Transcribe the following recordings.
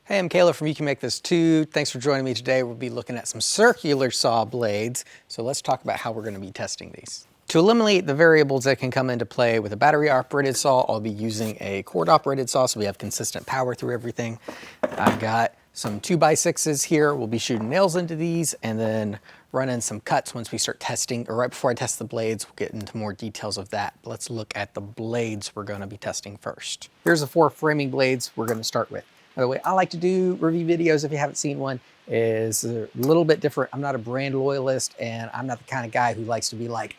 Hey, I'm Caleb from YouCanMakeThisToo. Thanks for joining me today. We'll be looking at some circular saw blades. So let's talk about how we're going to be testing these. To eliminate the variables that can come into play with a battery operated saw, I'll be using a cord operated saw so we have consistent power through everything. I've got some 2x6s here. We'll be shooting nails into these and then running some cuts once we start testing, or right before I test the blades. We'll get into more details of that. Let's look at the blades we're going to be testing first. Here's the 4 framing blades we're going to start with. By the way, I like to do review videos, if you haven't seen one, is a little bit different. I'm not a brand loyalist, and I'm not the kind of guy who likes to be like,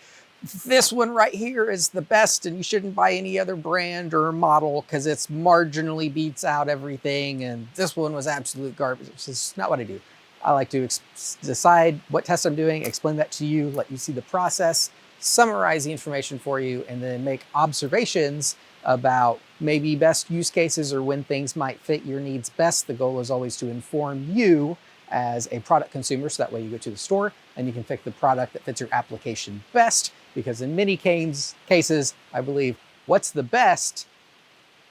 this one right here is the best and you shouldn't buy any other brand or model because it's marginally beats out everything and this one was absolute garbage. It's just not what I do. I like to decide what test I'm doing, explain that to you, let you see the process, summarize the information for you, and then make observations about maybe best use cases or when things might fit your needs best. The goal is always to inform you as a product consumer, so that way you go to the store and you can pick the product that fits your application best, because in many cases, I believe what's the best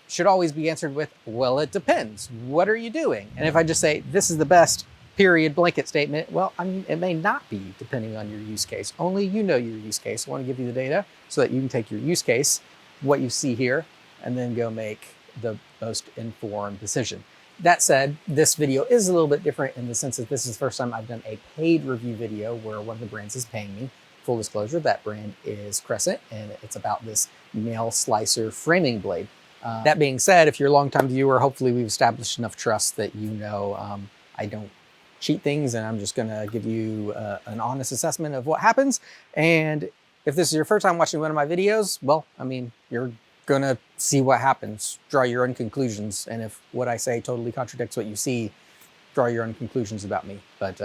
should always be answered with, well, it depends. What are you doing? And if I just say, this is the best, period, blanket statement, well, I mean, it may not be depending on your use case. Only you know your use case. I want to give you the data so that you can take your use case, what you see here, and then go make the most informed decision. That said, this video is a little bit different in the sense that this is the first time I've done a paid review video where one of the brands is paying me. Full disclosure, that brand is Crescent, and it's about this nail slicer framing blade. That being said, if you're a longtime viewer, hopefully we've established enough trust that you know I don't cheat things, and I'm just gonna give you an honest assessment of what happens. And if this is your first time watching one of my videos, well, I mean, you're gonna see what happens, draw your own conclusions, and if what I say totally contradicts what you see, draw your own conclusions about me. But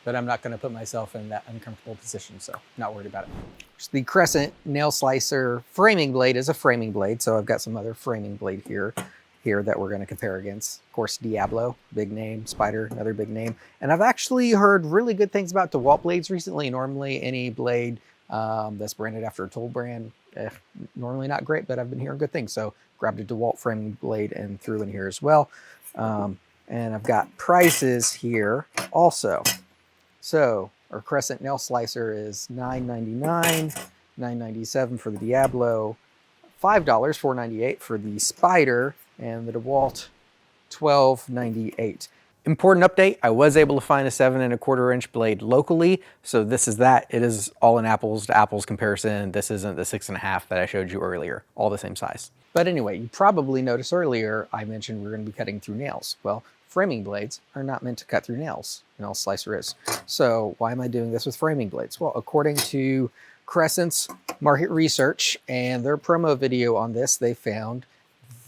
I'm not gonna put myself in that uncomfortable position, so not worried about it. So the Crescent nail slicer framing blade is a framing blade, so I've got some other framing blade here that we're gonna compare against. Of course, Diablo, big name, Spider, another big name. And I've actually heard really good things about DeWalt blades recently. Normally any blade that's branded after a tool brand, normally not great, but I've been hearing good things. So grabbed a DeWalt framing blade and threw in here as well. And I've got prices here also. So our Crescent nail slicer is $9.99, $9.97 for the Diablo, $5, $4.98 for the Spider, and the DeWalt, $12.98. Important update, I was able to find a 7¼ inch blade locally, so this is that. It is all an apples to apples comparison. This isn't the 6.5 that I showed you earlier, all the same size. But anyway, you probably noticed earlier I mentioned we're gonna be cutting through nails. Well, framing blades are not meant to cut through nails. Nail slicer is. So why am I doing this with framing blades? Well, according to Crescent's market research and their promo video on this, they found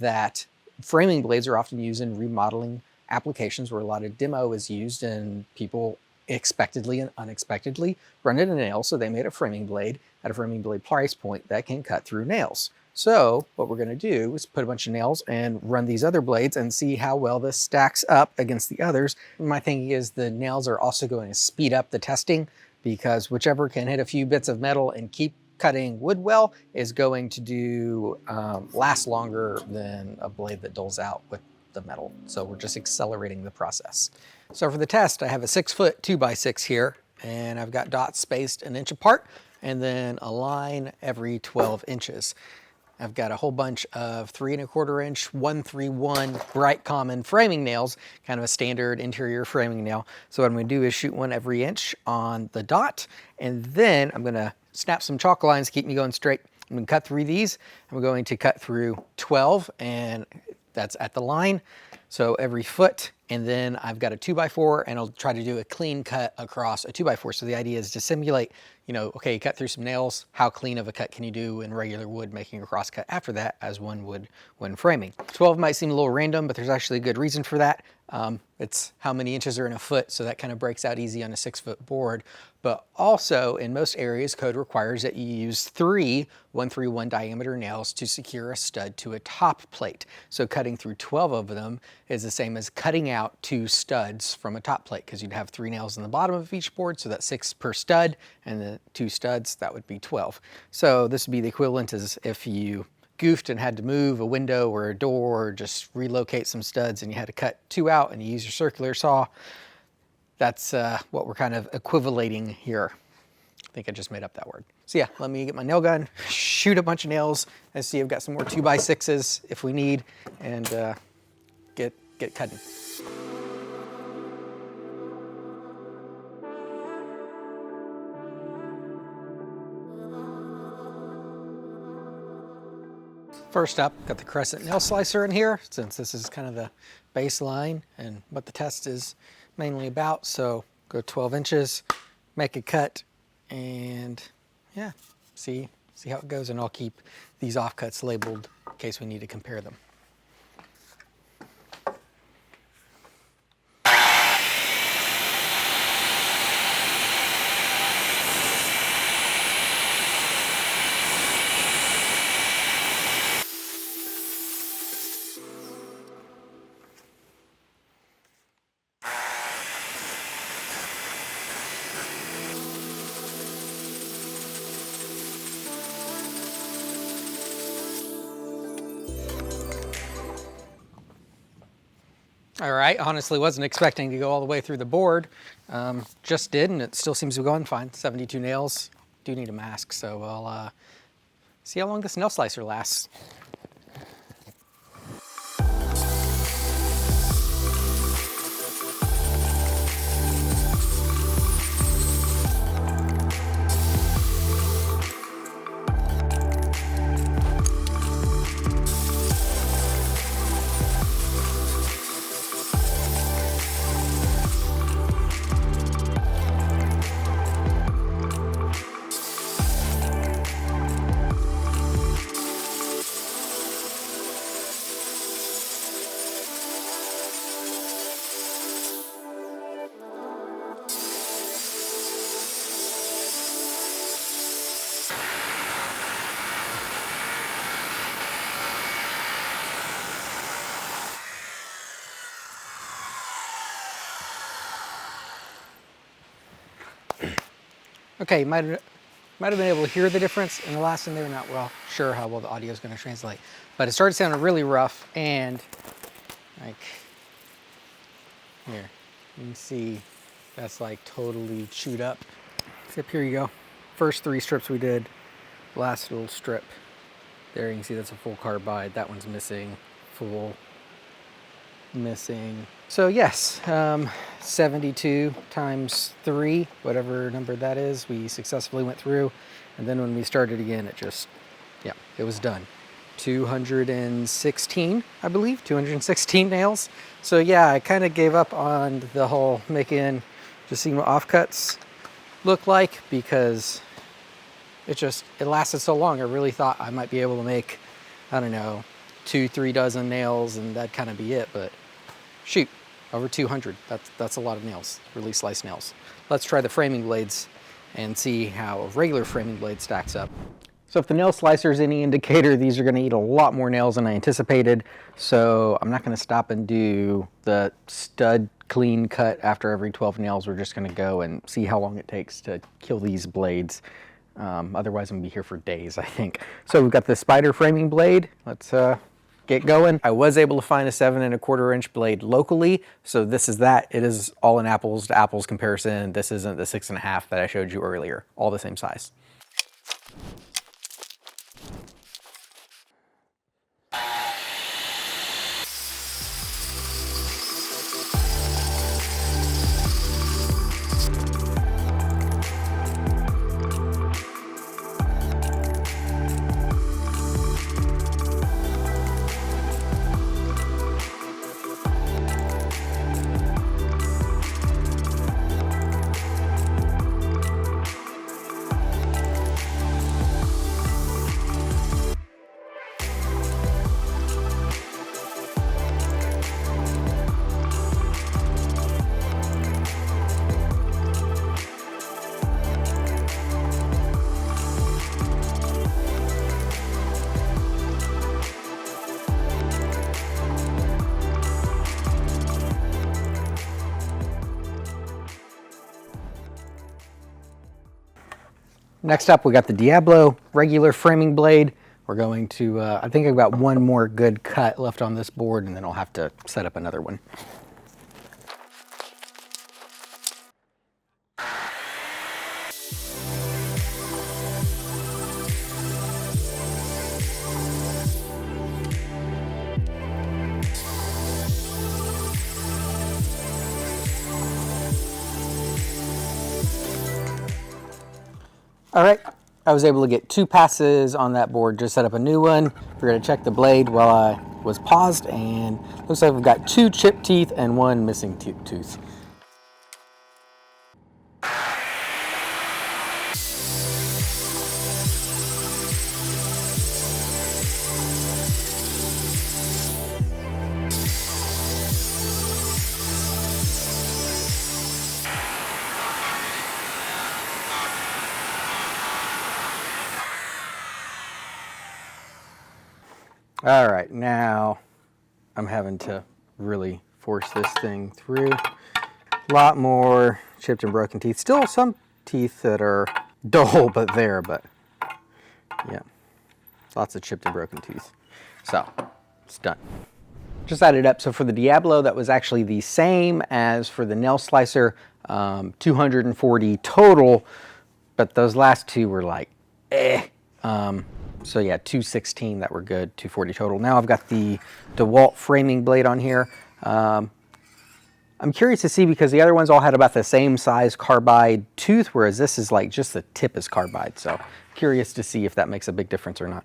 that framing blades are often used in remodeling applications where a lot of demo is used and people expectedly and unexpectedly run into nails. So they made a framing blade at a framing blade price point that can cut through nails. So what we're going to do is put a bunch of nails and run these other blades and see how well this stacks up against the others. My thinking is the nails are also going to speed up the testing, because whichever can hit a few bits of metal and keep cutting wood well is going to do last longer than a blade that dulls out with the metal. So we're just accelerating the process. So for the test, I have a 6-foot 2x6 here, and I've got dots spaced an inch apart and then a line every 12 inches. I've got a whole bunch of 3¼ inch 131 bright common framing nails, kind of a standard interior framing nail. So what I'm going to do is shoot one every inch on the dot, and then I'm going to snap some chalk lines to keep me going straight. I'm going to cut through these. I'm going to cut through 12, and that's at the line. So every foot, and then I've got a 2x4, and I'll try to do a clean cut across a 2x4. So the idea is to simulate, you know, okay, you cut through some nails, how clean of a cut can you do in regular wood, making a cross cut after that as one would when framing. 12 might seem a little random, but there's actually a good reason for that. It's how many inches are in a foot, so that kind of breaks out easy on a 6-foot board. But also, in most areas, code requires that you use 3 131 diameter nails to secure a stud to a top plate. So cutting through 12 of them is the same as cutting out 2 studs from a top plate, because you'd have 3 nails in the bottom of each board, so that's 6 per stud, and the 2 studs, that would be 12. So this would be the equivalent as if you goofed and had to move a window or a door or just relocate some studs and you had to cut 2 out and you use your circular saw, that's what we're kind of equivalating here. I think I just made up that word. So yeah, let me get my nail gun, shoot a bunch of nails, and see I've got some more 2x6s if we need, and get cutting. First up, got the Crescent nail slicer in here, since this is kind of the baseline and what the test is mainly about. So go 12 inches, make a cut, and yeah, see how it goes. And I'll keep these offcuts labeled in case we need to compare them. All right, honestly wasn't expecting to go all the way through the board. Just did, and it still seems to be going fine. 72 nails. Do need a mask, so I'll see how long this nail slicer lasts. Okay, you might have been able to hear the difference in the last one there. Not well sure how well the audio is going to translate, but it started sounding really rough, and like here, you can see that's like totally chewed up. Except here you go. First 3 strips we did, last little strip. There you can see that's a full carbide. That one's missing, full, missing. So yes, 72 times 3, whatever number that is, we successfully went through. And then when we started again, it just, yeah, it was done. 216, I believe, 216 nails. So yeah, I kind of gave up on the whole making, just seeing what offcuts look like, because it lasted so long. I really thought I might be able to make, I don't know, 2-3 dozen nails and that'd kind of be it, but shoot, over 200. That's a lot of nails, really sliced nails. Let's try the framing blades and see how a regular framing blade stacks up. So if the nail slicer is any indicator, these are going to eat a lot more nails than I anticipated. So I'm not going to stop and do the stud clean cut after every 12 nails. We're just going to go and see how long it takes to kill these blades. Otherwise I'm going to be here for days, I think. So we've got the spider framing blade. Let's get going. I was able to find a 7 1/4 inch blade locally, so this is that. It is all an apples to apples comparison. This isn't the 6 1/2 that I showed you earlier. All the same size. Next up, we got the Diablo regular framing blade. We're going to, I think I've got one more good cut left on this board, and then I'll have to set up another one. All right, I was able to get 2 passes on that board, just set up a new one. We're gonna check the blade while I was paused, and looks like we've got 2 chipped teeth and 1 missing tooth. All right, now I'm having to really force this thing through. A lot more chipped and broken teeth. Still some teeth that are dull, but yeah, lots of chipped and broken teeth. So it's done. Just added up. So for the Diablo, that was actually the same as for the nail slicer, 240 total, but those last 2 were like, so yeah, 216 that were good, 240 total. Now I've got the DeWalt framing blade on here. I'm curious to see, because the other ones all had about the same size carbide tooth, whereas this is like just the tip is carbide. So curious to see if that makes a big difference or not.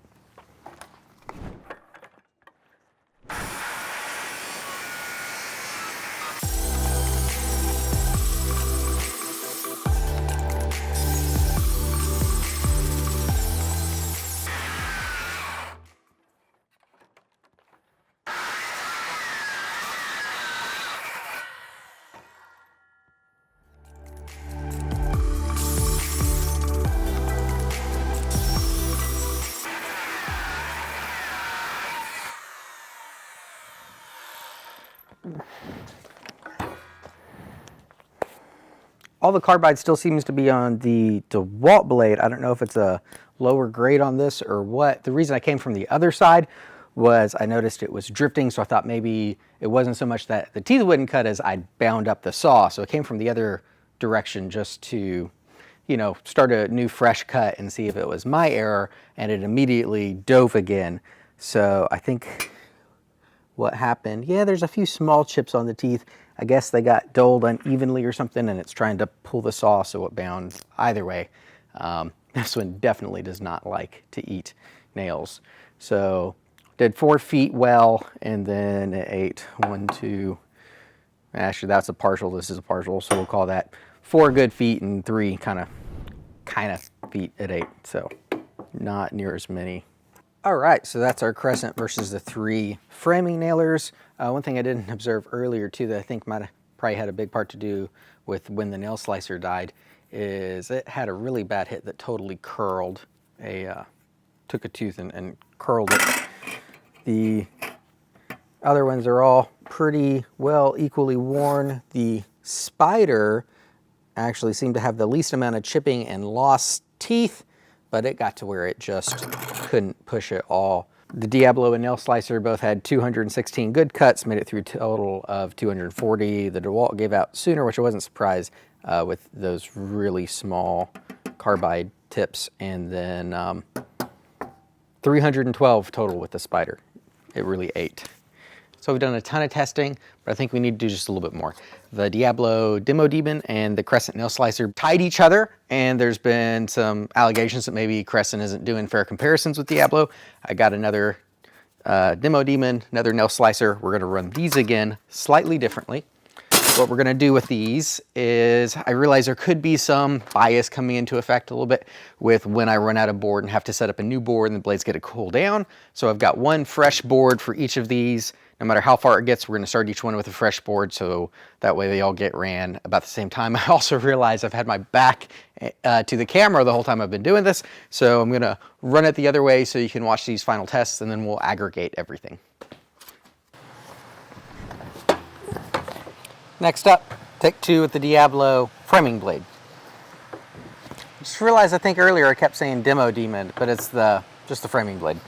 All the carbide still seems to be on the DeWalt blade. I don't know if it's a lower grade on this or what. The reason I came from the other side was I noticed it was drifting, so I thought maybe it wasn't so much that the teeth wouldn't cut as I'd bound up the saw. So it came from the other direction just to, you know, start a new fresh cut and see if it was my error, and it immediately dove again. So I think what happened, yeah, there's a few small chips on the teeth. I guess they got dulled unevenly or something, and it's trying to pull the saw so it bound. Either way, this one definitely does not like to eat nails. So did 4 feet well, and then it ate 1, 2, actually that's a partial, this is a partial, so we'll call that 4 good feet and 3 kind of feet it ate. So not near as many. All right, so that's our Crescent versus the 3 framing nailers. One thing I didn't observe earlier too that I think might have probably had a big part to do with when the nail slicer died is it had a really bad hit that totally curled took a tooth and curled it. The other ones are all pretty well equally worn. The Spider actually seemed to have the least amount of chipping and lost teeth, but it got to where it just couldn't push it all. The Diablo and nail slicer both had 216 good cuts, made it through a total of 240. The DeWalt gave out sooner, which I wasn't surprised with those really small carbide tips, and then 312 total with the Spider. It really ate. So we've done a ton of testing, but I think we need to do just a little bit more. The Diablo Demo Demon and the Crescent nail slicer tied each other, and there's been some allegations that maybe Crescent isn't doing fair comparisons with Diablo. I got another Demo Demon, another nail slicer. We're gonna run these again slightly differently. What we're gonna do with these is, I realize there could be some bias coming into effect a little bit with when I run out of board and have to set up a new board and the blades get to cool down. So I've got one fresh board for each of these. No matter how far it gets, we're gonna start each one with a fresh board, so that way they all get ran about the same time. I also realize I've had my back to the camera the whole time I've been doing this, so I'm gonna run it the other way so you can watch these final tests, and then we'll aggregate everything. Next up, take 2 with the Diablo framing blade. Just realized, I think earlier I kept saying Demo Demon, but it's just the framing blade.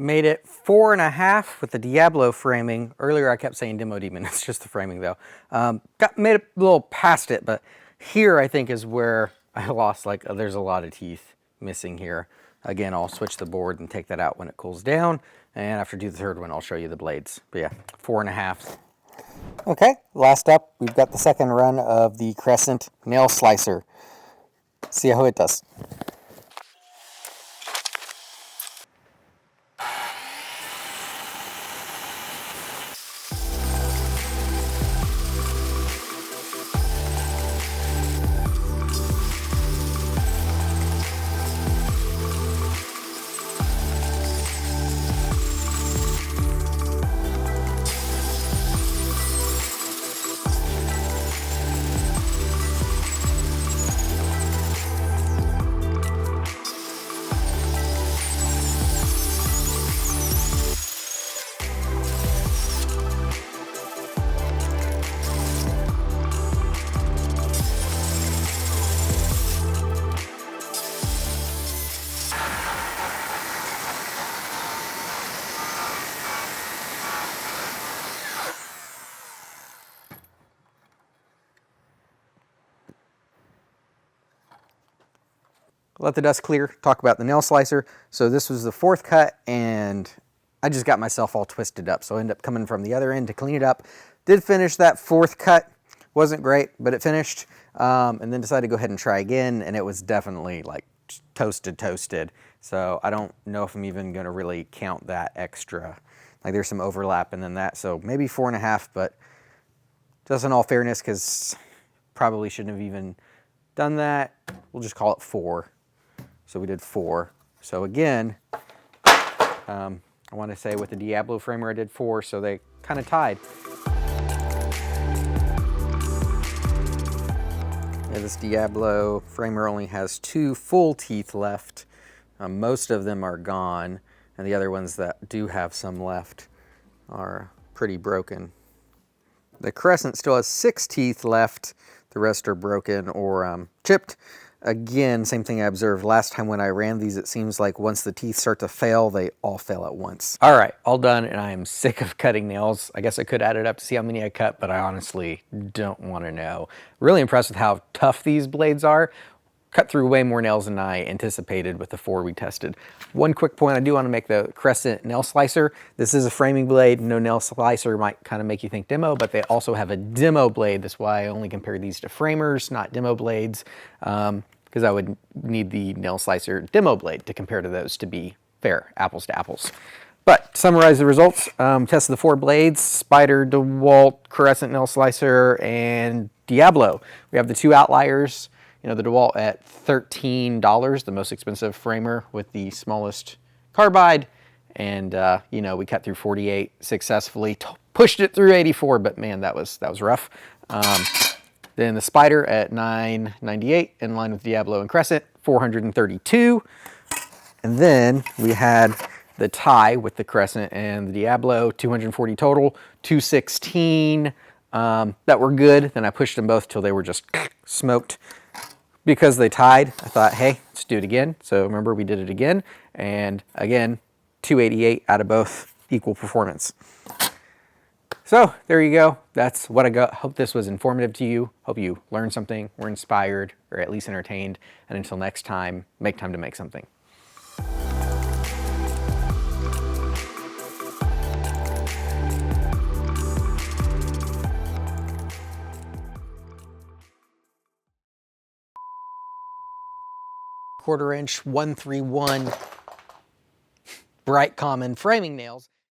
Made it 4.5 with the Diablo framing. Earlier I kept saying Demo Demon, it's just the framing though. Made it a little past it, but here I think is where I lost, like, there's a lot of teeth missing here. Again, I'll switch the board and take that out when it cools down. And after I do the third one, I'll show you the blades. But yeah, 4.5. Okay, last up, we've got the second run of the Crescent nail slicer. See how it does. Let the dust clear, talk about the nail slicer. So this was the fourth cut, and I just got myself all twisted up. So I ended up coming from the other end to clean it up. Did finish that fourth cut. Wasn't great, but it finished. And then decided to go ahead and try again, and it was definitely like toasted. So I don't know if I'm even gonna really count that extra. Like there's some overlap and then that, so maybe 4.5, but just in all fairness, because probably shouldn't have even done that, we'll just call it 4. So we did 4. So again, I want to say with the Diablo framer I did 4, so they kind of tied. Yeah, this Diablo framer only has 2 full teeth left. Most of them are gone, and the other ones that do have some left are pretty broken. The Crescent still has 6 teeth left. The rest are broken or chipped. Again, same thing I observed last time when I ran these. It seems like once the teeth start to fail, they all fail at once. All right, all done, and I am sick of cutting nails. I guess I could add it up to see how many I cut, but I honestly don't want to know. Really impressed with how tough these blades are. Cut through way more nails than I anticipated with the 4 we tested. One quick point, I do want to make the Crescent nail slicer. This is a framing blade. No nail slicer might kind of make you think demo, but they also have a demo blade. That's why I only compare these to framers, not demo blades, because I would need the nail slicer demo blade to compare to those to be fair, apples to apples. But to summarize the results, tested the 4 blades: Spider, DeWalt, Crescent nail slicer, and Diablo. We have the 2 outliers. You know, the DeWalt at $13, the most expensive framer with the smallest carbide. And, you know, we cut through 48 successfully, pushed it through 84, but man, that was rough. Then the Spider at $9.98, in line with Diablo and Crescent, $432. And then we had the tie with the Crescent and the Diablo, $240 total, $216 that were good. Then I pushed them both till they were just smoked. Because they tied, I thought, hey, let's do it again. So remember, we did it again. And again, $288 out of both, equal performance. So there you go. That's what I got. Hope this was informative to you. Hope you learned something, were inspired, or at least entertained. And until next time, make time to make something. Quarter-inch 131 bright common framing nails.